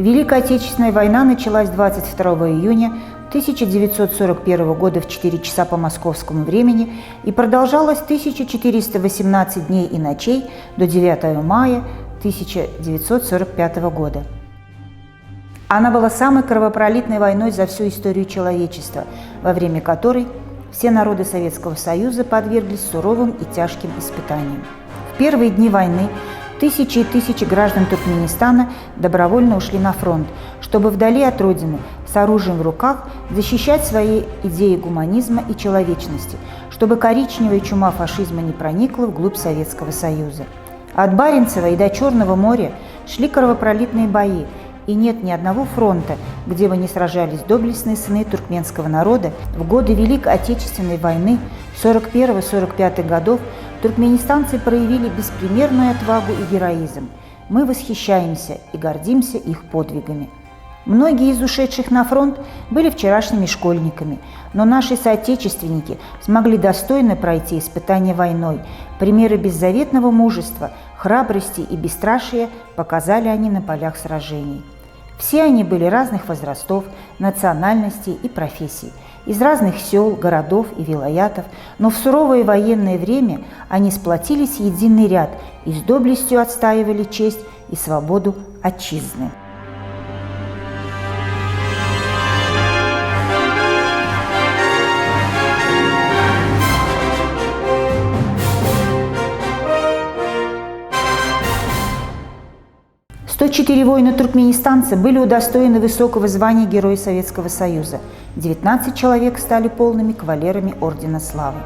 Великая Отечественная война началась 22 июня 1941 года в 4 часа по московскому времени и продолжалась 1418 дней и ночей до 9 мая 1945 года. Она была самой кровопролитной войной за всю историю человечества, во время которой все народы Советского Союза подверглись суровым и тяжким испытаниям. В первые дни войны тысячи и тысячи граждан Туркменистана добровольно ушли на фронт, чтобы вдали от родины, с оружием в руках, защищать свои идеи гуманизма и человечности, чтобы коричневая чума фашизма не проникла вглубь Советского Союза. От Баренцева и до Черного моря шли кровопролитные бои, и нет ни одного фронта, где бы не сражались доблестные сыны туркменского народа. В годы Великой Отечественной войны 41-45 годов туркменистанцы проявили беспримерную отвагу и героизм. Мы восхищаемся и гордимся их подвигами. Многие из ушедших на фронт были вчерашними школьниками, но наши соотечественники смогли достойно пройти испытания войной. Примеры беззаветного мужества, храбрости и бесстрашия показали они на полях сражений. Все они были разных возрастов, национальностей и профессий, из разных сел, городов и вилаятов, но в суровое военное время они сплотились в единый ряд и с доблестью отстаивали честь и свободу отчизны. «104 воина-туркменистанца были удостоены высокого звания Героя Советского Союза. 19 человек стали полными кавалерами Ордена Славы».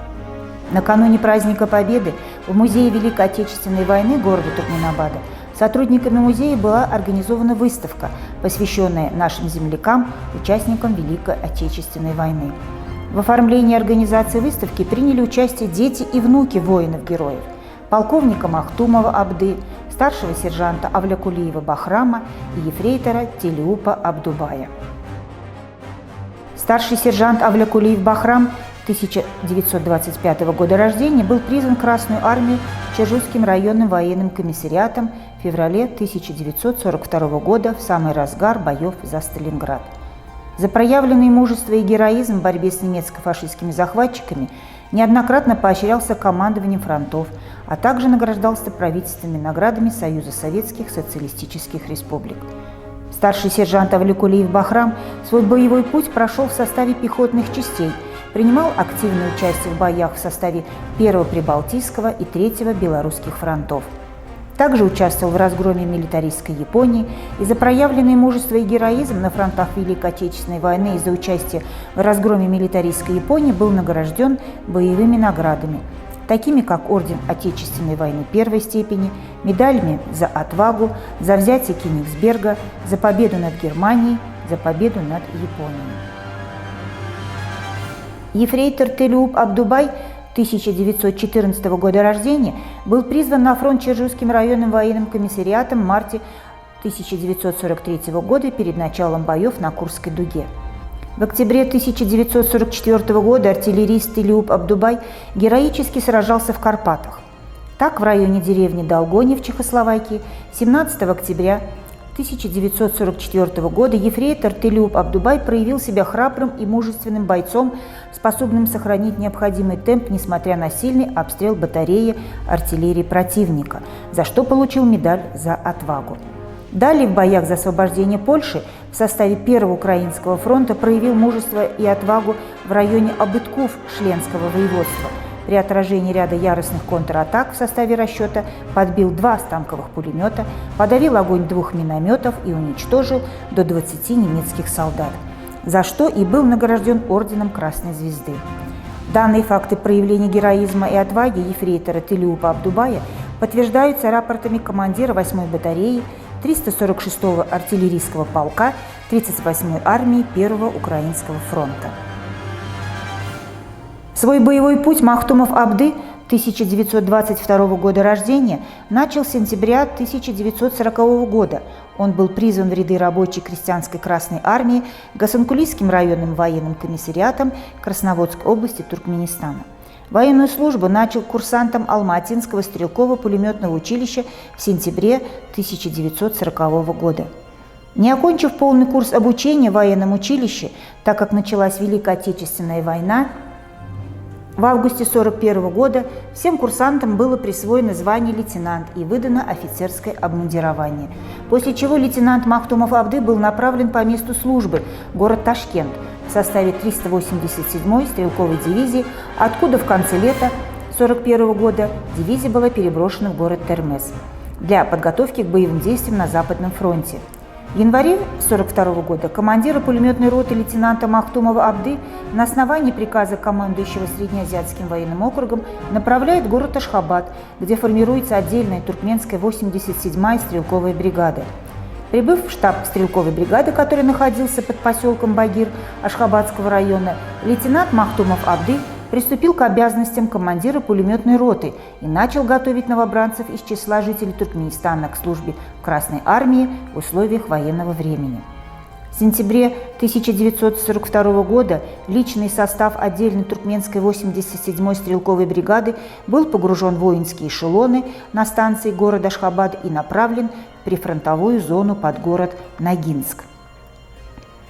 Накануне праздника Победы в Музее Великой Отечественной войны города Туркменабада сотрудниками музея была организована выставка, посвященная нашим землякам, участникам Великой Отечественной войны. В оформлении организации выставки приняли участие дети и внуки воинов-героев, полковника Махтумова Абды, старшего сержанта Авлякулиева Бахрама и ефрейтора Телиупа Абдубая. Старший сержант Авлякулиев Бахрам 1925 года рождения был призван в Красную армию Чержузским районным военным комиссариатом в феврале 1942 года в самый разгар боев за Сталинград. За проявленное мужество и героизм в борьбе с немецко-фашистскими захватчиками неоднократно поощрялся командованием фронтов, а также награждался правительственными наградами Союза Советских Социалистических Республик. Старший сержант Авлякулиев Бахрам свой боевой путь прошел в составе пехотных частей, принимал активное участие в боях в составе 1-го Прибалтийского и 3-го Белорусских фронтов. Также участвовал в разгроме милитаристской Японии и за проявленное мужество и героизм на фронтах Великой Отечественной войны и за участие в разгроме милитаристской Японии был награжден боевыми наградами, такими как Орден Отечественной войны первой степени, медалями за отвагу, за взятие Кёнигсберга, за победу над Германией, за победу над Японией. Ефрейтор Телиуп Абдубай 1914 года рождения был призван на фронт Чержузским районным военным комиссариатом в марте 1943 года перед началом боев на Курской дуге. В октябре 1944 года артиллерист Телиуп Абдубай героически сражался в Карпатах. Так, в районе деревни Долгони в Чехословакии 17 октября 1944 года ефрейтор Телиуп Абдубай проявил себя храбрым и мужественным бойцом, способным сохранить необходимый темп, несмотря на сильный обстрел батареи артиллерии противника, за что получил медаль за отвагу. Далее в боях за освобождение Польши в составе 1-го Украинского фронта проявил мужество и отвагу в районе Обытков Шленского воеводства. При отражении ряда яростных контратак в составе расчета подбил 2 станковых пулемета, подавил огонь 2 минометов и уничтожил до 20 немецких солдат, за что и был награжден Орденом Красной Звезды. Данные факты проявления героизма и отваги ефрейтора Телиупа Абдубая подтверждаются рапортами командира 8-й батареи 346-го артиллерийского полка 38-й армии 1-го Украинского фронта. Свой боевой путь Махтумов Абды 1922 года рождения начал с сентября 1940 года. Он был призван в ряды рабочей крестьянской Красной армии Гасанкулийским районным военным комиссариатом Красноводской области Туркменистана. Военную службу начал курсантом Алматинского стрелково-пулеметного училища в сентябре 1940 года. Не окончив полный курс обучения в военном училище, так как началась Великая Отечественная война, в августе 1941 года всем курсантам было присвоено звание лейтенант и выдано офицерское обмундирование, после чего лейтенант Махтумов Абды был направлен по месту службы в город Ташкент в составе 387-й стрелковой дивизии, откуда в конце лета 1941 года дивизия была переброшена в город Термез для подготовки к боевым действиям на Западном фронте. В январе 1942 года командира пулеметной роты лейтенанта Махтумова Абды на основании приказа командующего Среднеазиатским военным округом направляет в город Ашхабад, где формируется отдельная туркменская 87-я стрелковая бригада. Прибыв в штаб стрелковой бригады, который находился под поселком Багир Ашхабадского района, лейтенант Махтумов Абды приступил к обязанностям командира пулеметной роты и начал готовить новобранцев из числа жителей Туркменистана к службе в Красной армии в условиях военного времени. В сентябре 1942 года личный состав отдельной туркменской 87-й стрелковой бригады был погружен в воинские эшелоны на станции города Ашхабад и направлен в прифронтовую зону под город Ногинск.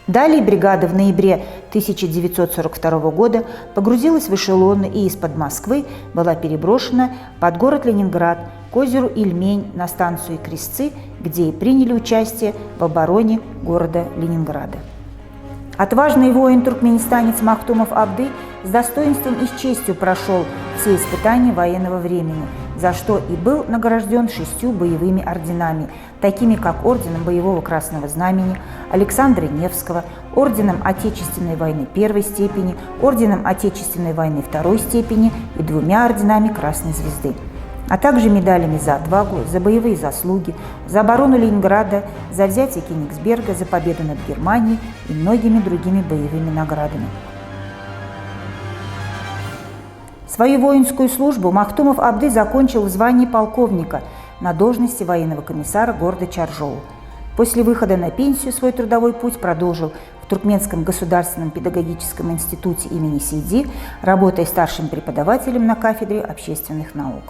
Далее бригада в ноябре 1942 года погрузилась в эшелоны и из-под Москвы была переброшена под город Ленинград, к озеру Ильмень на станцию Крестцы, где и приняли участие в обороне города Ленинграда. Отважный воин-туркменистанец Махтумов Абды с достоинством и с честью прошел все испытания военного времени, за что и был награжден 6 боевыми орденами, такими как орденом Боевого Красного Знамени, Александра Невского, орденом Отечественной войны 1 степени, орденом Отечественной войны 2 степени и 2 орденами Красной Звезды, а также медалями за отвагу, за боевые заслуги, за оборону Ленинграда, за взятие Кенигсберга, за победу над Германией и многими другими боевыми наградами. Свою воинскую службу Махтумов Абды закончил в звании полковника на должности военного комиссара города Чаржоу. После выхода на пенсию свой трудовой путь продолжил в Туркменском государственном педагогическом институте имени Сейди, работая старшим преподавателем на кафедре общественных наук.